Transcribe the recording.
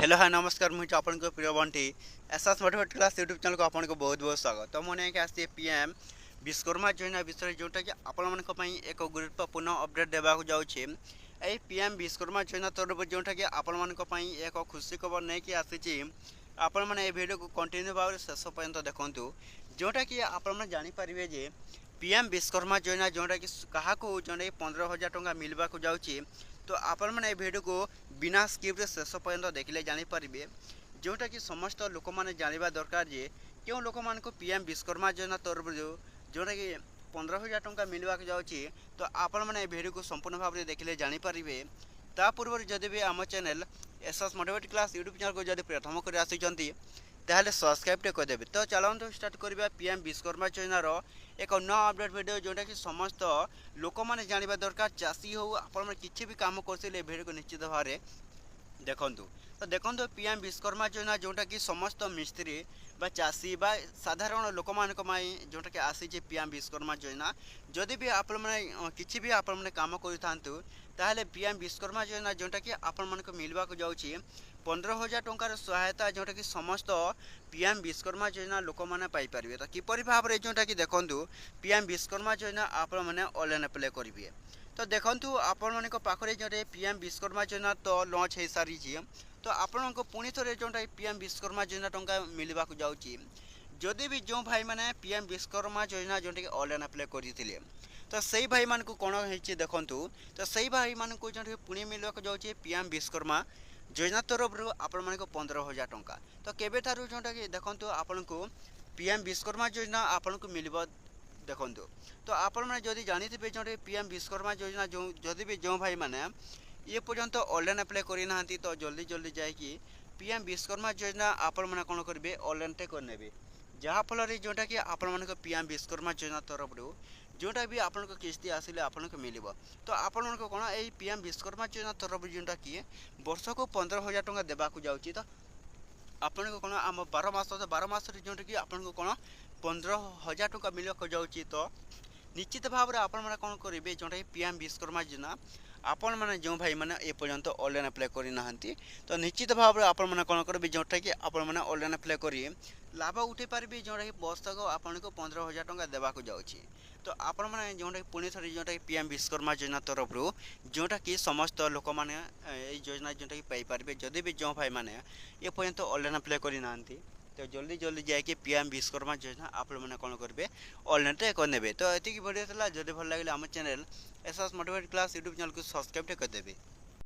Hello hi नमस्कार मुझे आपन को प्रिय Bunty SS motivate class YouTube channel को आपन को बहुत बहुत स्वागत। तो मैंने एक आसी पीएम विश्वकर्मा योजना विषय जोटा कि आपण मानक पई एक गुरुत्वपूर्ण अपडेट देबा को जाउछे। ए पीएम विश्वकर्मा योजना तरफ जोटा कि आपण मानक पई एक खुशी खबर नै कि आसीची। आपण माने ए वीडियो को कंटिन्यू भाव शेष पर्यंत देखंतु जोटा कि आपण माने जानि परिबे जे पीएम विश्वकर्मा योजना जोटा कि कहा को जने 15,000 टंका मिलबा को जाउछी। तो आपण माने ए वीडियो को बिना स्किप रे शेष पर्यंत देखिले जानि परिबे जोटा कि समस्त लोक माने जानिबा दरकार जे क्यों लोक मान को पीएम विश्वकर्मा योजना तरफ जोटा कि 15,000 टंका मिलवा को जाउछी। तो आपण माने ए वीडियो को संपूर्ण भाव रे देखिले जानि परिबे। ता पूर्व जदि भी आम channel SS motivate class YouTube channel को जदि प्रथम कर आसिचंती ताहले सब्सक्राइब टे कर देबे। तो चलंतु स्टार्ट करबा पीएम विश्वकर्मा योजना रो एक नया अपडेट वीडियो जोटा कि समस्त लोक माने जानिबा दरकार। चासी हो आपण माने किछि भी काम करसिले वीडियो को निश्चित भारे देखंतु। तो देखंतु पीएम विश्वकर्मा योजना जोटा कि समस्त मिस्त्री बा चासी बा साधारण लोक मान जोटा कि आसी पीएम विश्वकर्मा योजना जदि भी आपण माने किछि भी आपण माने काम करिथांतु ताहले पीएम विश्वकर्मा योजना जोटा कि आपण मान को मिलवा को जाउछि 15,000 टंकार सहायता जोटा कि समस्त पीएम विश्वकर्मा योजना लोक माने पाई परिबे। तो किपरि भाव रे जोटा कि देखंतु पीएम विश्वकर्मा योजना आपण माने ऑनलाइन अप्लाई करिवे। तो देखंतु आपण माने को पाखरे जोटे पीएम विश्वकर्मा योजना तो लॉन्च हे सारी छी। तो आपण को पुनी थरे जोटा पीएम विश्वकर्मा योजना टंका मिलवा को जाउची। जदि भी जो भाई माने पीएम विश्वकर्मा योजना जोटे ऑनलाइन अप्लाई करिथिले तो सही भाई मान को कोन हेछि देखंतु। तो सही भाई मान को जोटे पुनी मिलवा को जाउची पीएम विश्वकर्मा योजना तरफ आपण माने को 15,000 टंका। तो केबे थारु जोटा कि देखंतु आपण को पीएम विश्वकर्मा योजना आपण को मिलबो देखंतु। तो आपण माने जदि जानिथिबे जोटे पीएम विश्वकर्मा योजना जो जदि भी जो भाई माने ये पर्यंत ऑनलाइन अप्लाई करि नाहंती तो जल्दी जल्दी जाय कि पीएम विश्वकर्मा योजना आपण माने कोन करबे ऑनलाइन टे कर नेबे। जहा फल रे जोटा कि आपण माने को पीएम विश्वकर्मा योजना तरफ जोटा भी आपण को किस्ती आसिले आपण को मिलिबो। तो आपण माने को कोन ए पीएम विश्वकर्मा योजना तरफ जोटा कि वर्ष को 15,000 टंका देबा को जाउची। तो आपण को कोन आम 12 मास रे जोटा कि आपण को कोन 15,000 टंका मिलवा को जाउची। तो निश्चित भाव रे आपण माने कोन करिवे जोटा पीएम विश्वकर्मा योजना आपण माने जो भाई माने ए पर्यंत ऑनलाइन अप्लाई करि नाहंती तो निश्चित भाव रे आपण माने कोन करबे जोटा कि आपण माने ऑनलाइन अप्लाई करि लाभ उठे पारबे जोटा कि वर्षक आपण को 15,000 टंका देबा को जाउची। तो आपण माने जोटा पुणी थरी जोटा पीएम विश्वकर्मा योजना तरफ जोटा कि समस्त लोक माने ए योजना जोटा कि पाई पारबे जदि भी जो भाई माने ए पर्यंत ऑनलाइन अप्लाई करि नाहंती। तो जल्दी जल्दी जाके पीएम विश्वकर्मा योजना आप मैंने कौन करेंगे ऑनलाइन टे कर। तो ये वीडियो था जदि भल लगे आम channel SS motivate class YouTube channel को सब्सक्राइब कर देवे।